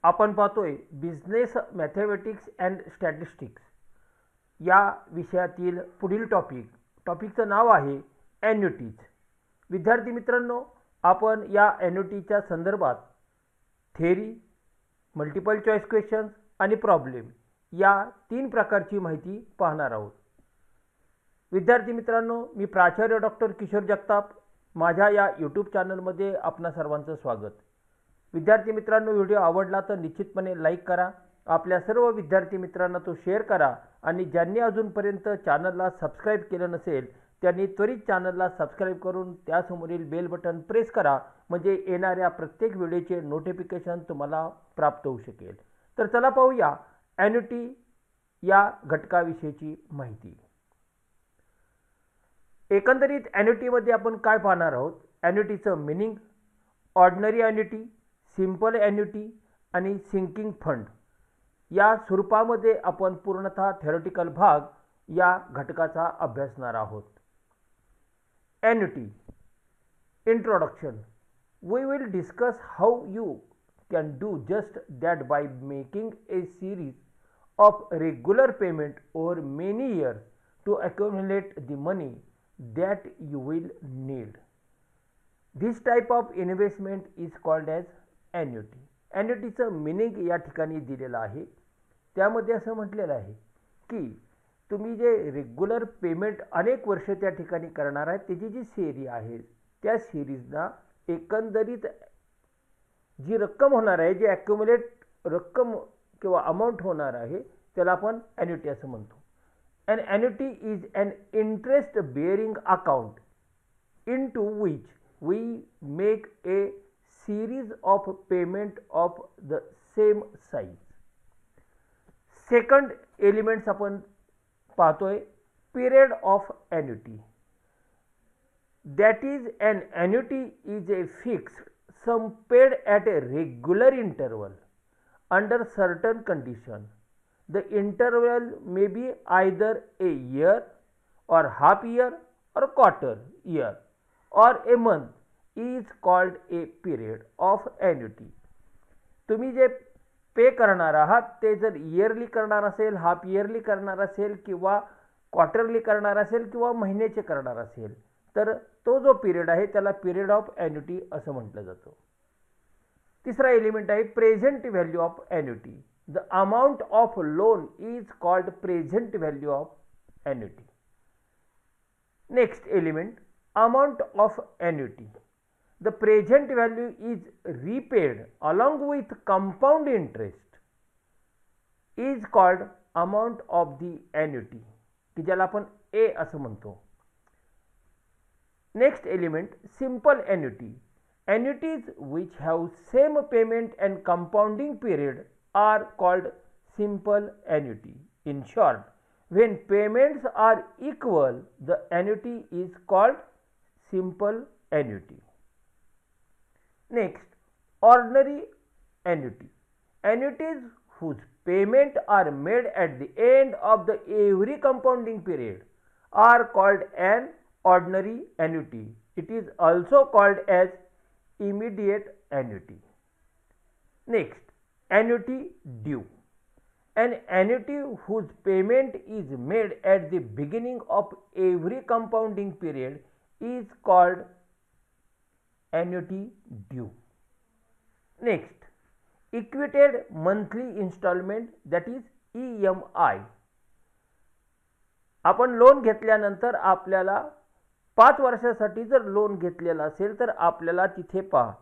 आपण पाहतोय business mathematics and statistics या विषयातील पुढील टॉपिकचं नाव आहे ॲन्युटीज. विद्यार्थी मित्रांनो, आपण या ॲन्युटीच्या संदर्भात थेरी, मल्टिपल चॉईस क्वेश्चन्स आणि प्रॉब्लेम या 3 प्रकारची माहिती पाहणार आहोत. विद्यार्थी मित्रांनो, मी प्राचार्य डॉक्टर किशोर जगताप. माझ्या या यूट्यूब चॅनलमध्ये आपणा सर्वांचं स्वागत. विद्यार्थी मित्रांनो, व्हिडिओ आवडला तर निश्चितपणे लाईक करा. आपल्या सर्व विद्यार्थी मित्रांना तो शेअर करा आणि ज्यांनी अजूनपर्यंत चॅनलला सबस्क्राईब केलं नसेल त्यांनी त्वरित चॅनलला सबस्क्राईब करून त्यासमोरील बेल बटन प्रेस करा, म्हणजे येणाऱ्या प्रत्येक व्हिडिओचे नोटिफिकेशन तुम्हाला प्राप्त होऊ शकेल. तर चला पाहूया ॲन्युटी या घटकाविषयीची माहिती. एकंदरीत ॲन्युटीमध्ये आपण काय पाहणार आहोत? ॲन्युटीचं मिनिंग, ऑर्डिनरी ॲन्युटी, सिंपल ॲन्युटी आणि सिंकिंग फंड या स्वरूपामध्ये आपण पूर्णतः थेरॉटिकल भाग या घटकाचा अभ्यासणार आहोत. ॲन्युटी introduction. We will discuss how you can do just that by making a series of regular payment over many years to accumulate the money that you will need. This type of investment is called as annuity. ॲन्युटीचं meaning या ठिकाणी दिलेलं आहे. त्यामध्ये असं म्हटलेलं आहे की तुम्ही जे रेग्युलर पेमेंट अनेक वर्ष त्या ठिकाणी करणार आहे त्याची जी सेरी आहे त्या सिरीजना एकंदरीत जी रक्कम होणार आहे, जी ॲक्युमुलेट रक्कम किंवा अमाऊंट होणार आहे त्याला आपण ॲन्युटी असं म्हणतो. An annuity is an interest bearing account into which we make a series of payment of the same size. Second elements आपण पाहतोय period of annuity. That is, an annuity is a fixed sum paid at a regular interval under certain conditions. The interval may be either a year or half year or quarter year or a month is called a period of annuity. तुम्ही जे पे करणार आहात ते जर yearly करणार असेल, half yearly करणार असेल किंवा क्वार्टरली करणार असेल किंवा महिन्याचे करणार असेल तर तो जो पिरियड आहे त्याला पिरियड ऑफ ॲन्युटी असं म्हटलं जातं. तिसरा एलिमेंट आहे present value of annuity. The amount of loan is called present value of annuity. Next element amount of annuity. The present value is repaid along with compound interest is called amount of the annuity, की ज्याला आपण A असं म्हणतो. Next element simple annuity. Annuities which have same payment and compounding period are called simple annuity. In short, when payments are equal, the annuity is called simple annuity. Next, ordinary annuity. Annuities whose payment are made at the end of the every compounding period are called an ordinary annuity. It is also called as immediate annuity. Next, annuity due. An annuity whose payment is made at the beginning of every compounding period is called annuity due. Next, equated monthly installment, that is EMI. आपण loan घेतल्यानंतर आपल्याला 5 वर्षासाठी जर loan घेतलेला असेल तर आपल्याला तिथे पहा,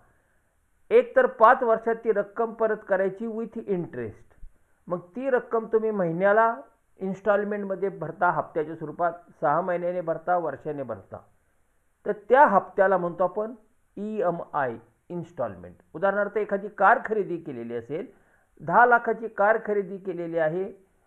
एक तर 5 वर्षात ती रक्कम परत करायची विथ इंटरेस्ट. मग ती रक्कम तुम्ही महिन्याला इन्स्टॉलमेंटमध्ये भरता, हप्त्याच्या स्वरूपात 6 महिन्याने भरता, वर्षाने भरता, तर त्या हप्त्याला म्हणतो आपण EMI इन्स्टॉलमेंट. उदाहरणार्थ एखादी कार खरेदी केलेली असेल, 10 लाखाची कार खरेदी केलेली आहे,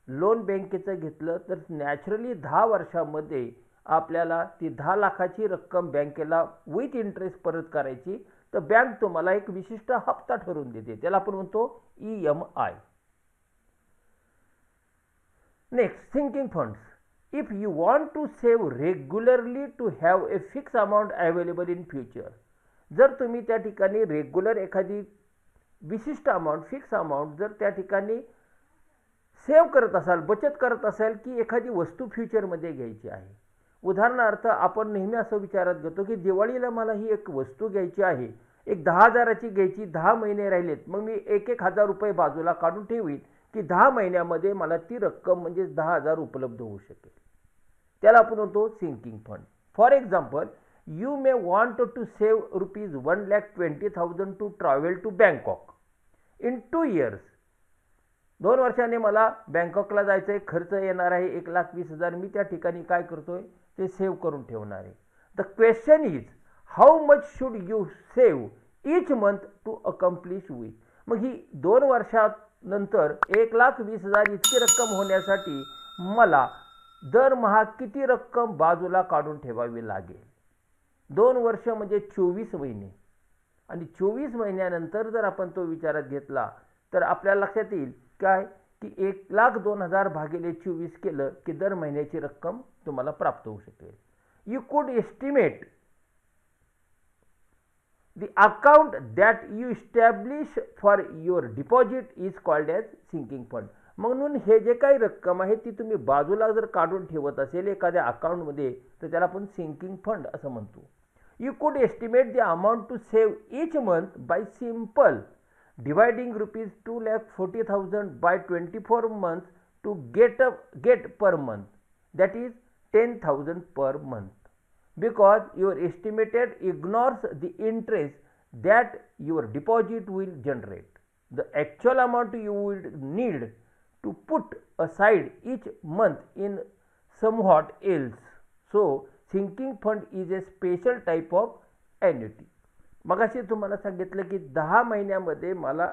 लोन बँकेचं घेतलं तर नॅचरली 10 वर्षामध्ये आपल्याला ती 10 लाखाची रक्कम बँकेला विथ इंटरेस्ट परत करायची, तर बँक तुम्हाला एक विशिष्ट हप्ता ठरवून देते, त्याला आपण म्हणतो EMI. Next, sinking funds. If you want to save regularly to have a fixed amount available in future, जर तुम्ही त्या ठिकाणी रेग्युलर एखादी विशिष्ट अमाऊंट, फिक्स अमाऊंट जर त्या ठिकाणी सेव्ह करत असाल, बचत करत असाल की एखादी वस्तू फ्युचरमध्ये घ्यायची आहे. उदाहरणार्थ आपण नेहमी असं विचारात घेतो की दिवाळीला मला ही एक वस्तू घ्यायची आहे, एक 10,000ची घ्यायची, 10 महिने राहिलेत, मग मी 1,000 रुपये बाजूला काढून ठेवीन की 10 महिन्यामध्ये मला ती रक्कम म्हणजे 10,000 उपलब्ध होऊ शकेल. त्याला आपण म्हणतो sinking fund. For example, you may want to save ₹1,20,000 to travel to Bangkok in 2 years. 2 वर्षांनी मला बँकॉकला जायचं आहे, खर्च येणार आहे 1,20,000. मी त्या ठिकाणी काय करतोय, ते सेव्ह करून ठेवणार आहे. The question is how much should you save each month to accomplish with. मग ही 2 वर्षानंतर 1,20,000 इतकी रक्कम होण्यासाठी मला दरमहा किती रक्कम बाजूला काढून ठेवावी लागेल. 2 वर्ष म्हणजे 24 महिने, आणि 24 महिन्यानंतर जर आपण तो विचारात घेतला तर आपल्या लक्षात येईल काय की 1,02,000 भागिले 24 केलं की दर महिन्याची रक्कम तुम्हाला प्राप्त होऊ शकेल. You could estimate the account that you establish for your deposit is called as sinking fund. म्हणून हे जे काही रक्कम आहे ती तुम्ही बाजूला जर काढून ठेवत असेल एखाद्या अकाउंटमध्ये तर त्याला आपण सिंकिंग फंड असं म्हणतो. You could estimate the amount to save each month by simple dividing ₹2,40,000 by 24 months to get per month, that is 10,000 per month. Because your estimated ignores the interest that your deposit will generate. The actual amount you will need to put aside each month in somewhat else. So, sinking fund is a special type of annuity. मगाशी तुम्हाला सांगितलं की 10 महिन्यामध्ये मला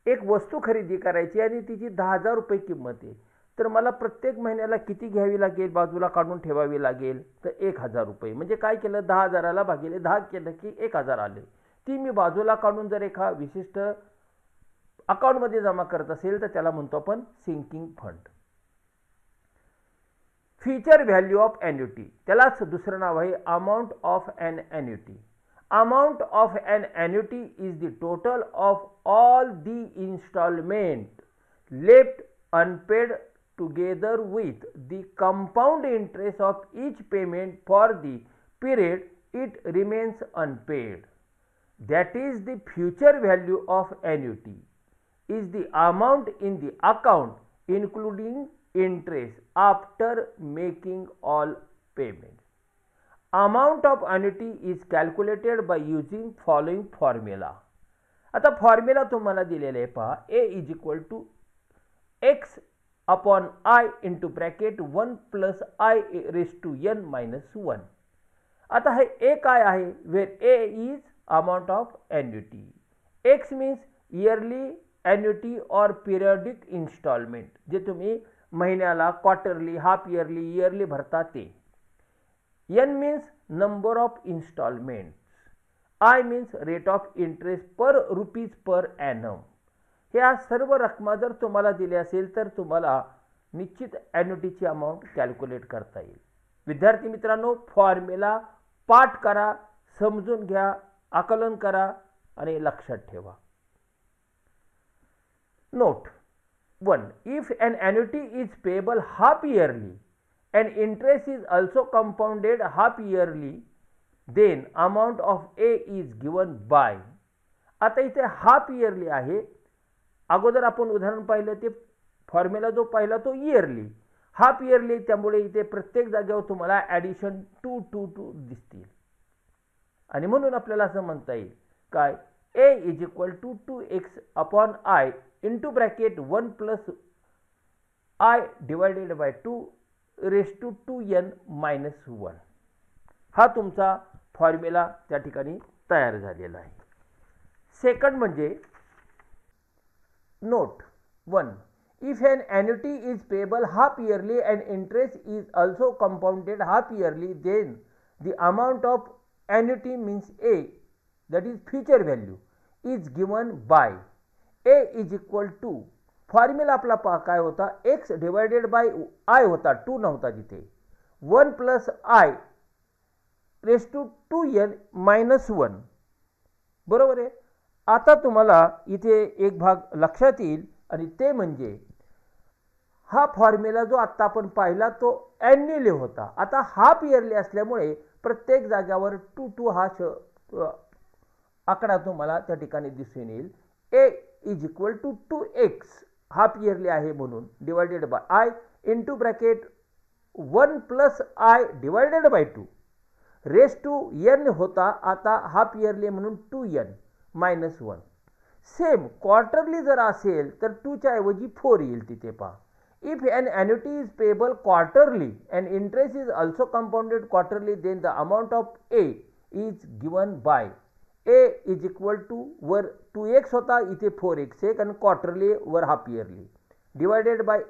एक वस्तू खरेदी करायची आणि तिची 10,000 रुपये किंमत आहे, तर मला प्रत्येक महिन्याला किती घ्यावी लागेल, बाजूला काढून ठेवावी लागेल, तर 1,000 रुपये. म्हणजे काय केलं, 10,000ला भागिले 10 केलं की 1,000 आले. ती मी बाजूला काढून जर एका विशिष्ट अकाउंटमध्ये जमा करत असेल तर त्याला म्हणतो आपण sinking fund. Future value of annuity, त्यालाच दुसरं नाव आहे amount of an annuity. Amount of an annuity is the total of all the installment left unpaid together with the compound interest of each payment for the period it remains unpaid. That is the future value of annuity is the amount in the account including interest after making all payments. Amount of annuity is calculated by using following formula. आता formula तुम्हाला दिलेला आहे पहा. A is equal to x upon I into bracket 1 plus I raised to n minus 1. आता हे A काय आहे, where A is amount of annuity. X means yearly annuity or periodic installment, जे तुम्ही महिन्याला, क्वार्टरली, हाफ इयरली, इयरली भरता ते. N means number of installments. I means rate of interest per rupees per annum. ह्या सर्व रकमा जर तुम्हाला दिल्या असेल तर तुम्हाला निश्चित ॲन्युटीची अमाऊंट कॅल्क्युलेट करता येईल. विद्यार्थी मित्रांनो, फॉर्म्युला पाठ करा, समजून घ्या, आकलन करा आणि लक्षात ठेवा. Note 1. If an annuity is payable half yearly and interest is also compounded half yearly, then amount of A is given by. आता इथे हाफ इयरली आहे. अगोदर आपण उदाहरण पाहिलं ते फॉर्म्युला जो पाहिला तो इयरली, हाफ इयरली, त्यामुळे इथे प्रत्येक जागेवर तुम्हाला ॲडिशन 2 दिसतील आणि म्हणून आपल्याला असं म्हणता येईल काय, A is equal to 2x upon I into bracket 1 plus I divided by 2 raised to 2n minus 1. हा तुमचा फॉर्म्युला त्या ठिकाणी तयार झालेला आहे. सेकंड म्हणजे note 1. If an annuity is payable half yearly and interest is also compounded half yearly, then the amount of annuity means A, that is future value, is given by. A is equal to, formula आपला काय होता, x divided bye I होता, 2 नव्हता तिथे, 1 plus I raise to 2n minus 1. बरोबर आहे. आता तुम्हाला इथे एक भाग लक्षात येईल आणि ते म्हणजे हा फॉर्म्युला जो आत्ता आपण पाहिला तो ॲन्युअली होता. आता हाफ इयरली असल्यामुळे प्रत्येक जाग्यावर टू हा आकडा तुम्हाला त्या ठिकाणी दिसून येईल. A is equal to 2x half yearly आहे म्हणून divided by I into bracket 1 plus I divided by 2 raise to N होता, आता हाफ इयरली म्हणून 2n मायनस 1. सेम क्वार्टरली जर असेल तर 2च्या ऐवजी 4 येईल तिथे पहा. If an annuity is payable quarterly and interest is also compounded quarterly, then the amount of A is given by A is equal to वर 2x होता, इथे 4x आहे कारण क्वार्टरली वर half yearly divided by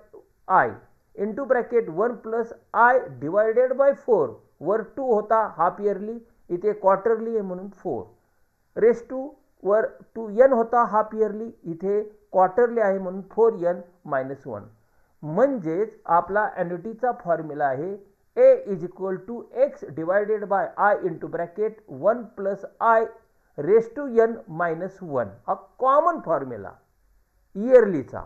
I into bracket 1 plus I divided by 4 वर 2 होता half yearly, इथे quarterly आहे म्हणून 4 रेस टू वर 2n होता हाफ इयरली, इथे क्वार्टरली आहे म्हणून 4n मायनस 1. म्हणजेच आपला ॲन्युटीचा फॉर्म्युला आहे A is equal to x divided by I into bracket 1 plus I raise to N minus 1. हा कॉमन फॉर्म्युला इयरलीचा.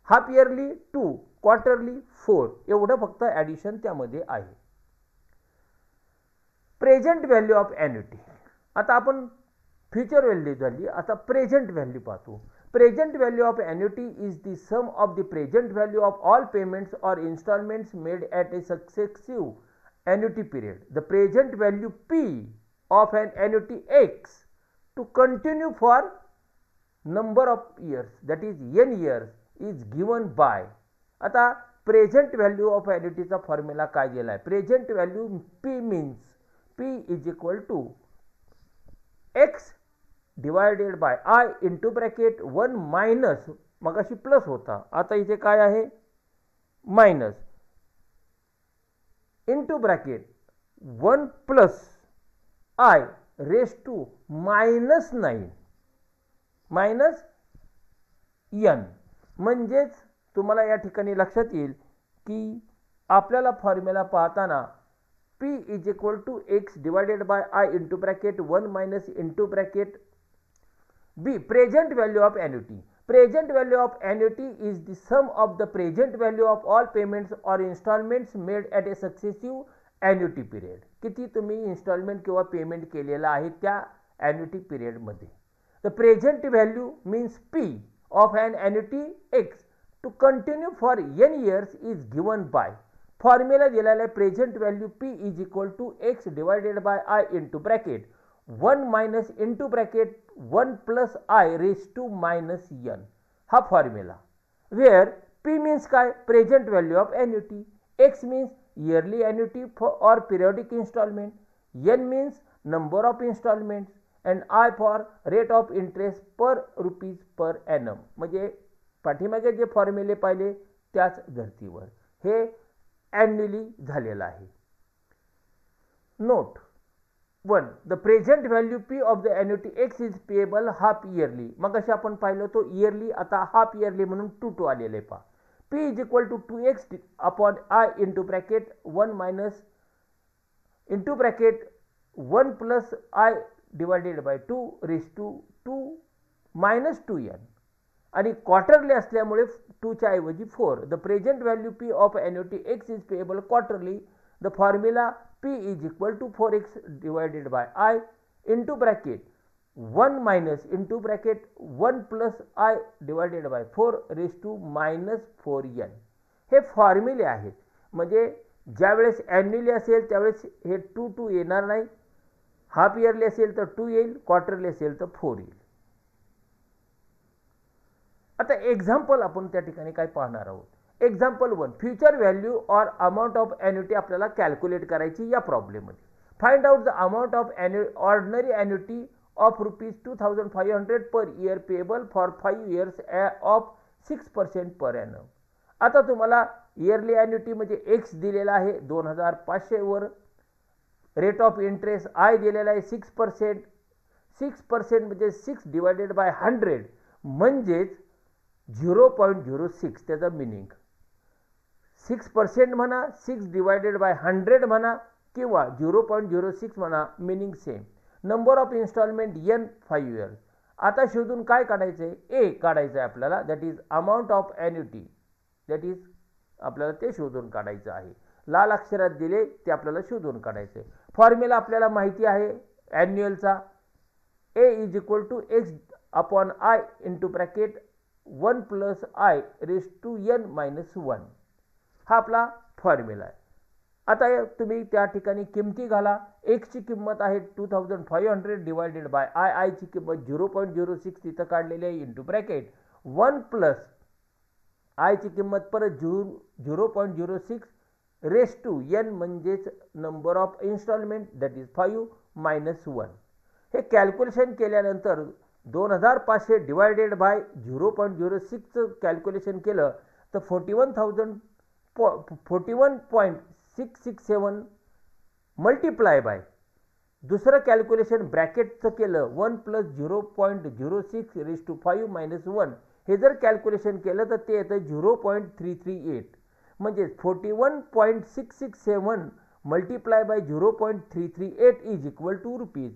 हाफ इयरली 2, क्वार्टरली 4 एवढं फक्त ॲडिशन त्यामध्ये आहे. Present value of annuity. आता आपण फ्युचर व्हॅल्यू झाली, आता प्रेझेंट व्हॅल्यू पाहतो. Present value of annuity is the sum of the present value of all payments or installments made at a successive annuity period. The present value P of an annuity X to continue for number of years, that is n years, is given by. आता present value of annuity चा formula काय दिला आहे? Present value P means P is equal to X divided by I into bracket 1 minus, मगाशी plus होता आता इथे काय आहे minus, into bracket 1 plus I raise to minus 9 minus n. म्हणजेच तुम्हाला या ठिकाणी लक्षात येईल की आपल्याला फॉर्म्युला पाहताना P is equal to x divided by I into bracket 1 minus into bracket B. Present value of annuity. Present value of annuity is the sum of the present value of all payments or installments made at a successive annuity period. किती तुम्ही instalment किंवा payment केलेला आहे त्या annuity period मध्ये. The present value means P of an annuity X to continue for n years is given by. Formula दिलेला आहे present value P is equal to X divided by I into bracket 1 minus into bracket 1 plus I raise to minus n. हा formula where P means काय present value of annuity, X means yearly annuity for periodic instalment, n means number of instalments and I for rate of interest per rupees per annum. म्हणजे पाठीमागे जे फॉर्म्युले पाहिले त्याच धर्तीवर हे annually झालेलं आहे. Note 1. The present value P of the annuity X is payable half yearly. मग असे आपण पाहिलं तो इयरली, आता हाफ इयरली म्हणून 2 आलेले पहा. P is equal to 2x upon I into bracket 1 minus into bracket 1 plus I divided by 2 raised to 2 minus 2n. आणि क्वार्टरली असल्यामुळे 2च्या ऐवजी 4. The present value P of annuity X is payable quarterly. The formula P is equal to 4x divided by I into bracket 1 minus into bracket 1 plus I divided by 4 raised to minus 4n. हे फॉर्म्युले आहेत. म्हणजे ज्यावेळेस annually असेल त्यावेळेस हे 2 येणार नाही, half yearly असेल तर 2 येईल, क्वार्टरली असेल तर 4 येईल. आता एक्झाम्पल आपण त्या ठिकाणी काय पाहणार आहोत. Example 1. Future value or amount of annuity आपल्याला कॅल्क्युलेट करायची या प्रॉब्लेममध्ये. Find out the amount of ordinary annuity of rupees 2500 per year payable for 5 years of 6% per annum. आता तुम्हाला इयरली ॲन्युटी म्हणजे एक्स दिलेला आहे 2500 वर, रेट ऑफ इंटरेस्ट आय दिलेला आहे 6%. 6% म्हणजे 6 डिवायडेड बाय 100 म्हणजेच 0.06. त्याचा मिनिंग 6% म्हणा, 6 डिवायडेड बाय 100 म्हणा किंवा 0.06 म्हणा, meaning same. Number of instalment n 5 years. आता शोधून काय काढायचं आहे, ए काढायचं आहे आपल्याला, that is amount of annuity, that is आपल्याला ते शोधून काढायचं आहे. लाल अक्षरात दिले ते आपल्याला शोधून काढायचं आहे. फॉर्म्युला आपल्याला माहिती आहे ॲन्युअलचा, A is equal to X upon I into bracket 1 plus I raise to N minus 1, हा आपला फॉर्म्युला आहे. आता तुम्ही त्या ठिकाणी किमती घाला. एक्सची किंमत आहे 2500 डिवायडेड बाय आय, आयची किंमत 0.06 तिथं काढलेली आहे इंटू ब्रॅकेट 1 प्लस आयची किंमत परत 0.06 रेस टू एन म्हणजेच number of installment that is 5 minus 1. हे कॅल्क्युलेशन केल्यानंतर 2500 डिवायडेड बाय 0.06चं कॅल्क्युलेशन केलं तर 41.667 मल्टिप्लाय बाय दुसरं कॅल्क्युलेशन ब्रॅकेटचं केलं 1 प्लस 0.06 रेस टू 5 मायनस 1, हे जर कॅल्क्युलेशन केलं तर ते येतं 0.338, म्हणजे 41.667 multiply by 0.338 is equal to rupees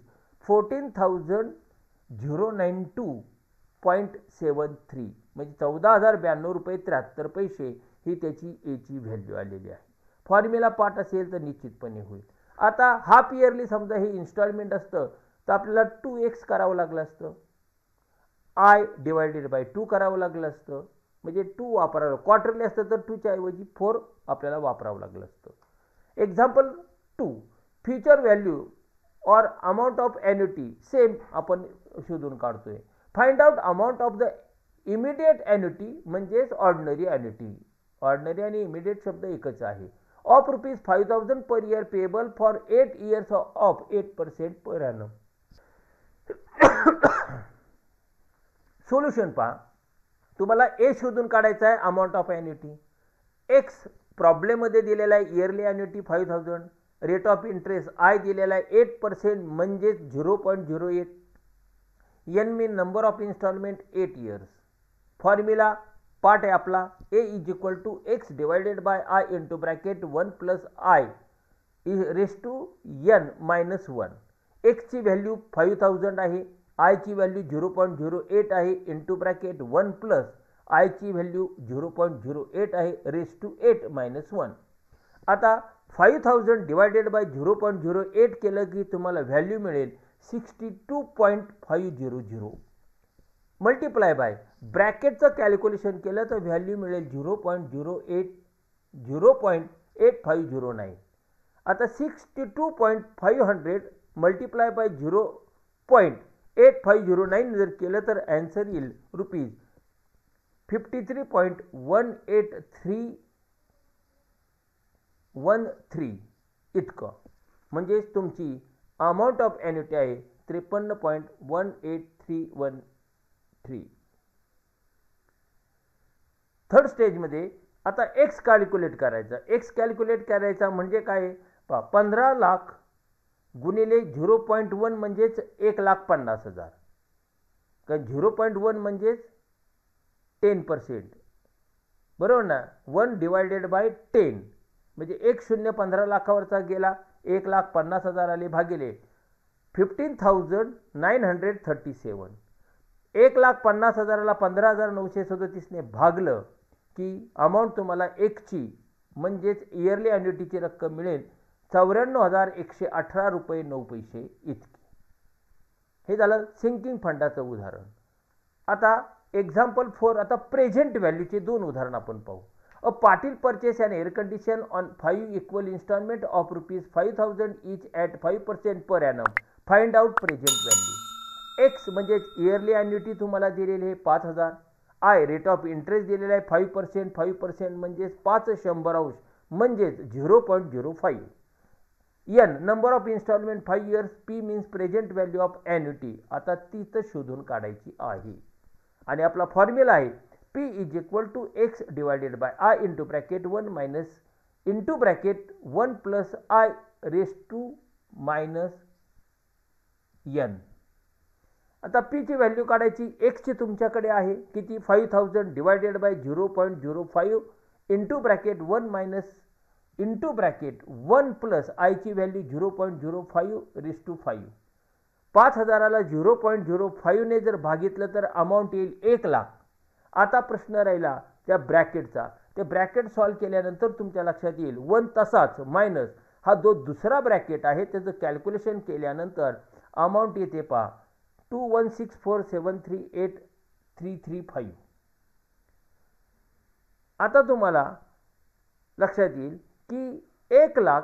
14,092.73, म्हणजे 14,092 रुपये 73 पैसे ही त्याची एची व्हॅल्यू आलेली आहे. फॉर्म्युला पार्ट असेल तर निश्चितपणे होईल. आता हाफ इयरली समजा हे इन्स्टॉलमेंट असतं तर आपल्याला 2x करावं लागलं असतं, आय डिवायडेड बाय 2 करावं लागलं असतं, म्हणजे 2 वापरावं. क्वार्टरली असतं तर 2च्या ऐवजी 4 आपल्याला वापरावं लागलं असतं. Example 2, future value or amount of annuity same आपण शोधून काढतोय. Find out amount of the immediate annuity म्हणजेच ऑर्डिनरी ॲन्युटी. ऑर्डिनरी आणि इमिडिएट शब्द एकच आहे. Of rupees 5000 per year payable for 8 years of 8% per annum. Solution पहा. तुम्हाला ए शोधून काढायचा आहे अमाउंट ऑफ ॲन्युटी. एक्स प्रॉब्लेममध्ये दिलेला आहे yearly annuity 5000, rate of interest I दिलेला आहे 8% म्हणजेच 0.08, N mean number of instalment 8 years. Formula part आहे आपला, A is equal to x divided by I into bracket 1 plus I raise to N minus 1. एक्सची value 5000 आहे, आयची value 0.08 आहे into bracket 1 plus आयची व्हॅल्यू 0.08 आहे रेस टू 8 मायनस 1. आता 5000 divided bye 0.08 केलं की तुम्हाला व्हॅल्यू मिळेल 62.500. मल्टिप्लाय बाय ब्रॅकेटचं कॅल्क्युलेशन केलं तर व्हॅल्यू मिळेल 0.8509. आता 62.500 मल्टिप्लाय बाय 0.8509 जर केलं तर ॲन्सर येईल रुपीज 53.18313 इतकं. म्हणजेच तुमची अमाऊंट ऑफ ॲन्युटी आहे 53.18313. थर्ड स्टेजमध्ये आता एक्स कॅल्क्युलेट करायचा. एक्स कॅल्क्युलेट करायचा म्हणजे काय, 15 लाख गुणिले 0.1 म्हणजेच 1,50,000, कारण 0.1 म्हणजेच 10%, बरोबर ना. 1 डिवायडेड बाय 10 म्हणजे 1 15 लाखावरचा गेला 1,50,000 आले भागिले 15,937. 1,50,000ला 15,937 ने भागलं की अमाऊंट तुम्हाला एकची म्हणजेच इयरली ॲन्युटीची रक्कम मिळेल 94,118 रुपये 9 पैसे इतकी. हे झालं सिंकिंग फंडाचं उदाहरण. आता एक्झाम्पल 4, आता प्रेझेंट व्हॅल्यूचे 2 उदाहरण आपण पाहू. A Patil purchase and air condition on 5 equal instalment of rupees 5000 each at 5% per annum. Find out present value. X म्हणजे इयरली ॲन्युटी तुम्हाला दिलेली आहे 5000, आय रेट ऑफ इंटरेस्ट दिलेला आहे 5%, 5% म्हणजेच 5/100 म्हणजेच 0.05. N number of instalment 5 years. P means present value of annuity. आता ती तर शोधून काढायची आहे आणि आपला फॉर्म्युला आहे P is equal to x divided by I into bracket 1 minus into bracket 1 plus I raise to minus n. आता P ची व्हॅल्यू काढायची. एक्सची तुमच्याकडे आहे किती, 5000 divided by 0.05 into bracket 1 minus into bracket 1 plus आयची व्हॅल्यू 0.05 रेस टू 5. 5,000ला 0.05ने जर भागितलं तर अमाऊंट येईल 1,00,000. आता प्रश्न राहिला त्या ब्रॅकेटचा. ते ब्रॅकेट सॉल्व्ह केल्यानंतर तुमच्या लक्षात येईल 1 तसाच मायनस हा जो दुसरा ब्रॅकेट आहे त्याचं कॅल्क्युलेशन केल्यानंतर अमाऊंट येते पहा 2164738,335. आता तुम्हाला लक्षात येईल की 1,00,000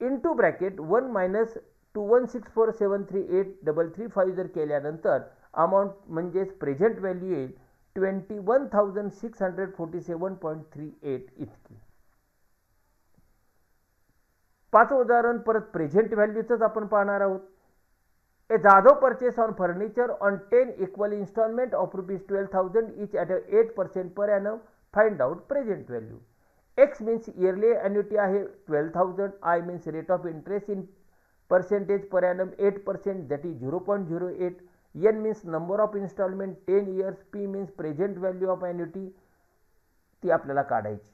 इंटू ब्रॅकेट 1 मायनस 2164738,335 जर केल्यानंतर अमाऊंट म्हणजेच प्रेझेंट व्हॅल्यू येईल 21,647.38 इतकी. पाचवं उदाहरण परत प्रेझेंट व्हॅल्यूचंच आपण पाहणार आहोत. A Jadhav purchase on furniture on 10 equal instalment of ₹12,000 each at 8% per annum. Find out present value. X means yearly annuity आहे 12,000. I means rate of interest in percentage per annum 8%, that is 0.08. N means number of installment 10 years. P means present value of annuity. ती आपल्याला काढायची.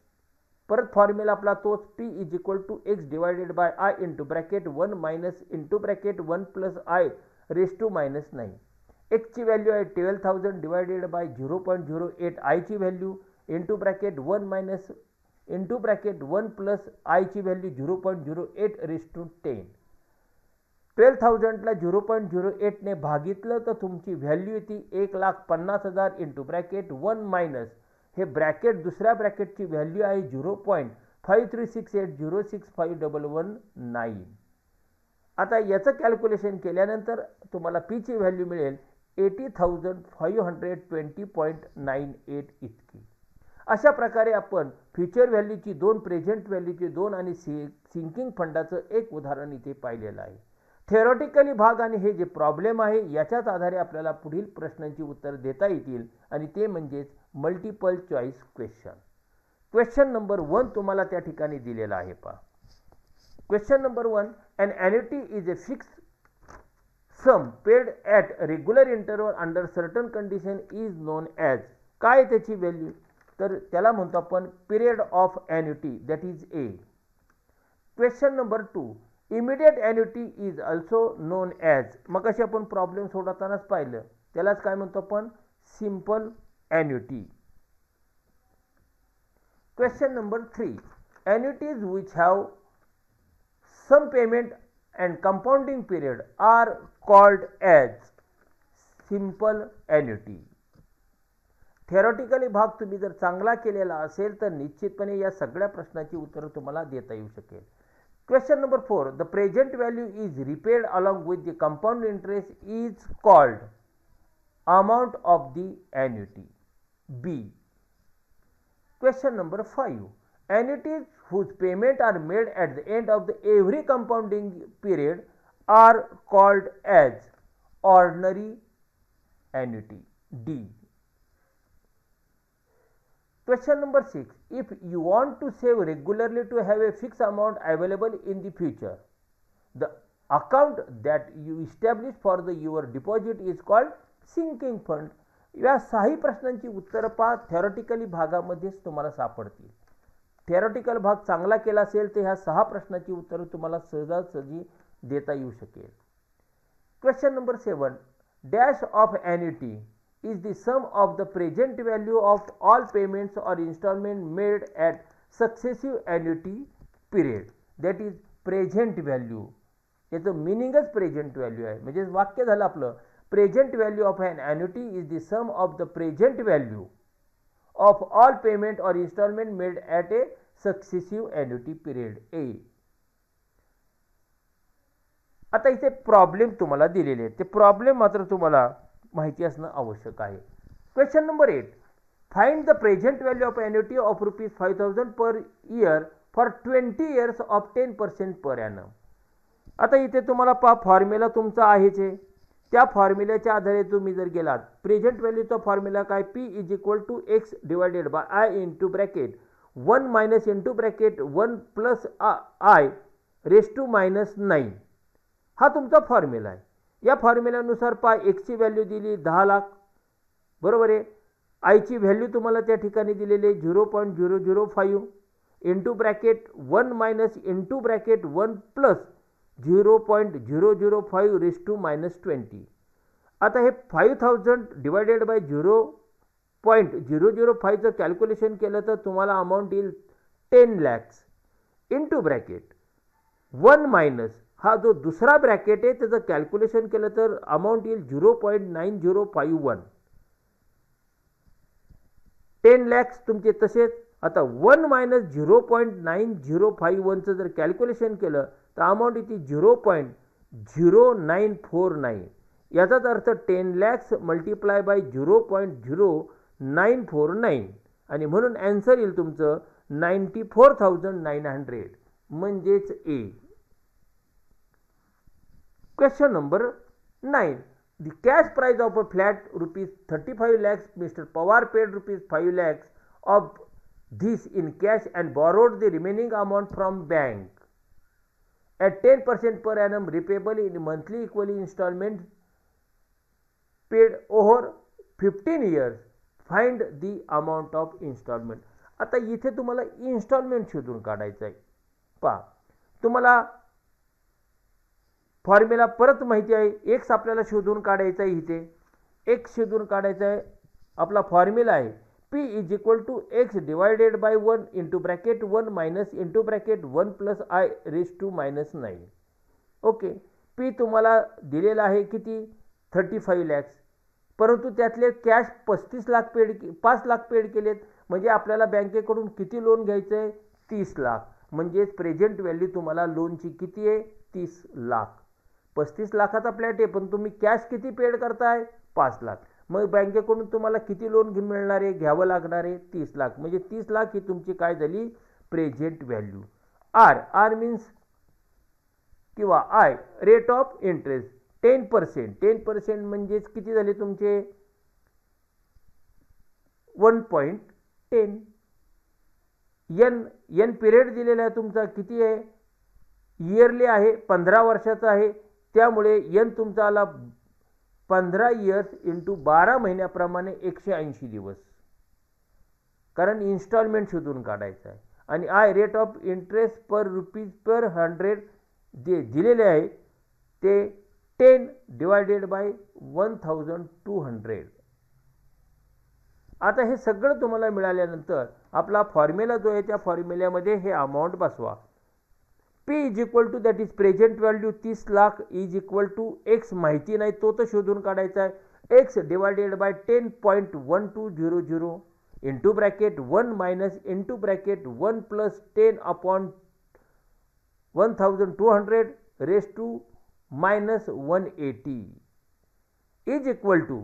परत formula आपला तोच P is equal to x divided by I into bracket 1 minus into bracket 1 plus I raised to minus 9. x ची value आहे 12,000 divided by 0.08. I ची value into bracket 1 minus into bracket 1 plus I ची value 0.08 raised to 10. 12,000ला 0.08 ने भागितलं तर तुमची value येते 1,50,000 into bracket 1 minus हे bracket दुसऱ्या ब्रॅकेटची व्हॅल्यू आहे 0.5368065119. आता याचं कॅल्क्युलेशन केल्यानंतर तुम्हाला पी ची व्हॅल्यू मिळेल 80,520.98 इतकी. अशा प्रकारे आपण फ्युचर व्हॅल्यूची 2, प्रेझेंट व्हॅल्यूची 2 आणि सिंकिंग फंडाचं एक उदाहरण इथे पाहिलेलं आहे. थेरॉटिकली भाग आणि हे जे प्रॉब्लेम आहे याच्याच आधारे आपल्याला पुढील प्रश्नांची उत्तर देता येतील आणि ते म्हणजेच multiple choice question. Question number 1 तुम्हाला त्या ठिकाणी दिलेला आहे पहा. Question number 1, an annuity is a fixed sum paid at regular interval under certain condition is known as. काय त्याची व्हॅल्यू तर त्याला म्हणतो आपण period of annuity, that is a. Question number 2, immediate annuity is also non as. मग अशी आपण problem सोडवतानाच पाहिलं त्यालाच काय म्हणतो आपण simple annuity. Question number 3, annuities which have same payment and compounding period are called as simple annuity. Theoretically भाग तुम्ही जर चांगला केलेला असेल तर निश्चितपणे या सगळ्या प्रश्नाची उत्तरं तुम्हाला देता येऊ शकेल. Question number 4, the present value is repaid along with the compound interest is called amount of the annuity. B. Question number 5, annuities whose payment are made at the end of the every compounding period are called as ordinary annuity. D. Question number 6, if you want to save regularly to have a fixed amount available in the future, the account that you establish for your deposit is called sinking fund. या 6 प्रश्नांची उत्तरं पहा theoretically भागामध्येच तुम्हाला सापडतील. Theoretical भाग चांगला केला असेल तर ह्या 6 प्रश्नांची उत्तरं तुम्हाला सहजासहजी देता येऊ शकेल. Question number 7, dash of annuity is the sum of the present value of all payments or installment made at successive annuity period, that is present value. याचं मिनिंगच प्रेझेंट व्हॅल्यू आहे. म्हणजे वाक्य झालं आपलं present value of an annuity is the sum of the present value of all payment or instalment made at a successive annuity period A. आता इथे problem तुम्हाला दिलेले आहेत ते प्रॉब्लेम मात्र तुम्हाला माहिती असणं आवश्यक आहे. Question number 8, find the present value of annuity of ₹5,000 per year for 20 years of 10% per annum. आता इथे तुम्हाला पहा फॉर्म्युला तुमचा आहेच आहे. त्या फॉर्म्युल्याच्या आधारे तुम्ही जर गेलात प्रेझेंट व्हॅल्यूचा फॉर्म्युला काय P is equal to x divided by I into bracket 1 minus into bracket 1 plus I raise to minus 9. हा तुमचा फॉर्म्युला आहे. या फॉर्म्युल्यानुसार पहा एक्सची व्हॅल्यू दिली 10 लाख बरोबर आहे. आयची व्हॅल्यू तुम्हाला त्या ठिकाणी दिलेली आहे 0.005 into bracket 1 minus into bracket 1 plus 0.005 raise to -20. आता हे 5000 डिवायडेड बाय 0.005चं कॅल्क्युलेशन केलं तर तुम्हाला अमाऊंट येईल 10 lakhs इंटू ब्रॅकेट 1 मायनस हा जो दुसरा ब्रॅकेट आहे त्याचं कॅल्क्युलेशन केलं तर अमाऊंट येईल 0.9051. 10 lakhs तुमचे तसेच. आता 1 मायनस 0.9051चं जर कॅल्क्युलेशन केलं तर अमाऊंट येते 0.0949. याचाच अर्थ 10 lakhs मल्टिप्लाय बाय 0.0949 आणि म्हणून ॲन्सर येईल तुमचं 94,900 म्हणजेच A. Question number 9. The cash price of a flat rupees 35 lakhs. Mr. Pawar paid rupees 5 lakhs of this in cash and borrowed the remaining amount from bank at 10% per annum repayable in monthly equal installments paid over 15 years. Find the amount of installment. आता इथे तुम्हाला instalment शोधून काढायचं आहे. पहा तुम्हाला formula परत माहिती आहे. एक्स आपल्याला शोधून काढायचा आहे. इथे एक्स शोधून काढायचा आहे. आपला फॉर्म्युला आहे p is equal to x divided by 1 into bracket 1 minus into bracket 1 plus I raise to -9. Okay. P तुम्हाला दिलेला आहे किती 35 lakhs, परंतु त्यातले कॅश 5 लाख पेड केलेत. म्हणजे आपल्याला बँकेकडून किती लोन घ्यायचं आहे 30 लाख. म्हणजेच प्रेझेंट व्हॅल्यू तुम्हाला लोनची किती आहे 30 लाख. 35 लाखाचा फ्लॅट आहे पण तुम्ही कॅश किती पेड करताय 5 लाख. मग बँकेकडून तुम्हाला किती लोन मिळणार आहे घ्यावं लागणार आहे 30 लाख. म्हणजे 30 लाख ही तुमची काय झाली प्रेझेंट व्हॅल्यू. आर मीन्स किंवा आय रेट ऑफ इंटरेस्ट 10%. 10% म्हणजेच किती झाले तुमचे 1.10. एन पिरियड दिलेला आहे तुमचा किती आहे इयरली आहे 15 वर्षाचा आहे. त्यामुळे एन तुमचा आला 15 इयर्स इंटू 12 महिन्याप्रमाणे 180 दिवस. कारण इन्स्टॉलमेंट शोधून काढायचं आहे. आणि I rate of interest per rupees पर 100 जे दिलेले आहे ते 10 डिवायडेड बाय 1200. आता हे सगळं तुम्हाला मिळाल्यानंतर आपला फॉर्म्युला जो आहे त्या फॉर्म्युल्यामध्ये हे अमाऊंट बसवा. P is equal to that is present value 30 lakh is equal to x माहिती नाही तो तर शोधून काढायचा आहे. X divided by 10.1200 into bracket 1 minus into bracket 1 plus 10 upon 1200 raise to -180 is equal to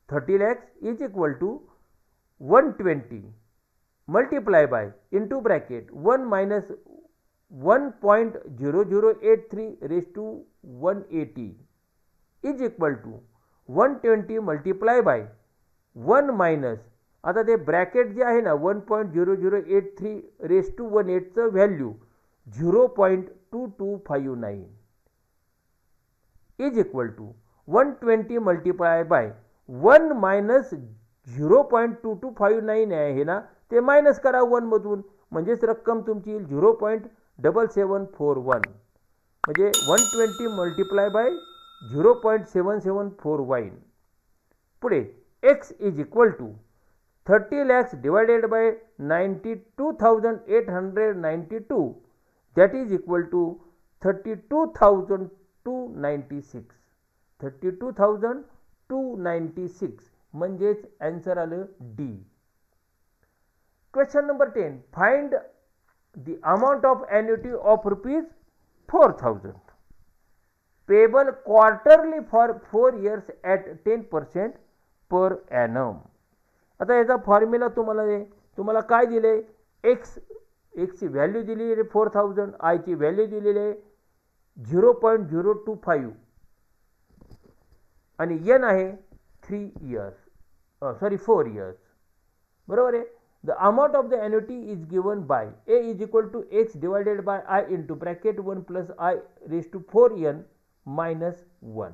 30 lakhs is equal to 120 multiply by into bracket 1 minus 1.0083 raise to 180 is equal to 120 multiply by 1 minus आता ते bracket जे आहे ना 1.0083 raise to 180चं value 0.2259 is equal to 120 multiply by 1 minus 0.2259 आहे ना ते minus करा 1 मधून म्हणजेच रक्कम तुमची येईल 0.7741 म्हणजे 120 मल्टिप्लाय बाय 0.7741. पुढे x is equal to 30 lakhs divided by 92,892 that is equal to 32,296. 32,296 म्हणजेच आन्सर आलं D. Question number 10. Find the amount of annuity of rupees 4,000 payable quarterly for 4 years at 10% per annum. आता याचा formula तुम्हाला काय दिले एक्सची value दिली आहे 4,000 आयची व्हॅल्यू दिलेली आहे 0.025 आणि एन आहे 4 years बरोबर आहे. The amount of the annuity is given by A is equal to x divided by I into bracket 1 plus I raise to 4n minus 1.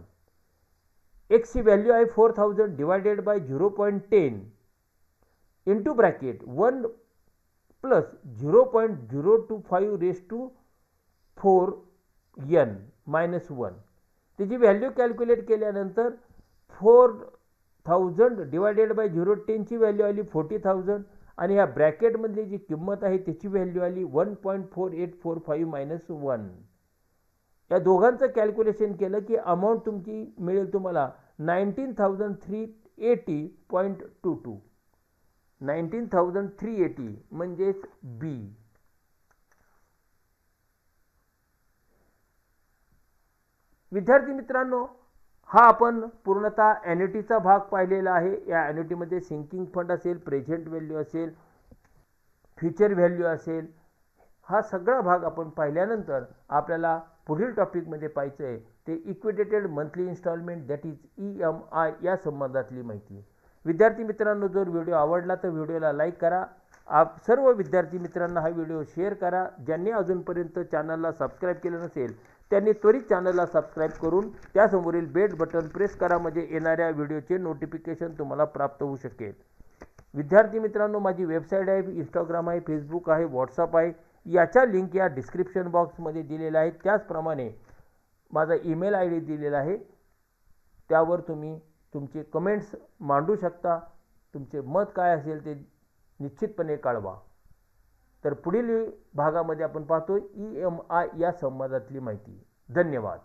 एक्सची व्हॅल्यू आहे 4,000 divided by 0.10 into bracket 1 plus 0.025 raise to 4 n minus 1. त्याची value calculate केल्यानंतर 4000 divided by 0.10 ची value आली 40,000 आणि ह्या ब्रॅकेटमधली जी किंमत आहे त्याची व्हॅल्यू आली 1.4845 मायनस 1. या दोघांचं कॅल्क्युलेशन केलं की अमाऊंट तुमची मिळेल तुम्हाला 19,380.22. 19,380 म्हणजेच बी. विद्यार्थी मित्रांनो, हा आपण पूर्णतः ॲन्युटीचा भाग पाहिलेला आहे. या ॲन्युटीमध्ये सिंकिंग फंड असेल, प्रेझेंट व्हॅल्यू असेल, फ्युचर व्हॅल्यू असेल, हा सगळा भाग आपण पाहिल्यानंतर आपल्याला पुढील टॉपिकमध्ये पाहायचं आहे ते equated monthly instalment that is EMI या संबंधातली माहिती. विद्यार्थी मित्रांनो, जर व्हिडिओ आवडला तर व्हिडिओला लाईक करा. सर्व विद्यार्थी मित्रांना हा व्हिडिओ शेअर करा. ज्यांनी अजूनपर्यंत चॅनलला सबस्क्राईब केलं नसेल त्यांनी त्वरित चॅनलला सबस्क्राईब करून त्यासमोरील बेल बटन प्रेस करा, म्हणजे येणाऱ्या व्हिडिओचे नोटिफिकेशन तुम्हाला प्राप्त होऊ शकेल. विद्यार्थी मित्रांनो, माझी वेबसाईट आहे, इंस्टाग्राम आहे, फेसबुक आहे, व्हॉट्सअप आहे. याच्या लिंक या डिस्क्रिप्शन बॉक्समध्ये दिलेल्या आहेत. त्याचप्रमाणे माझा ईमेल ID दिलेला आहे. त्यावर तुम्ही तुमचे कमेंट्स मांडू शकता. तुमचे मत काय असेल ते निश्चितपणे कळवा. तर पुढील भागामध्ये आपण पाहतो EMI या संबंधातली माहिती. धन्यवाद.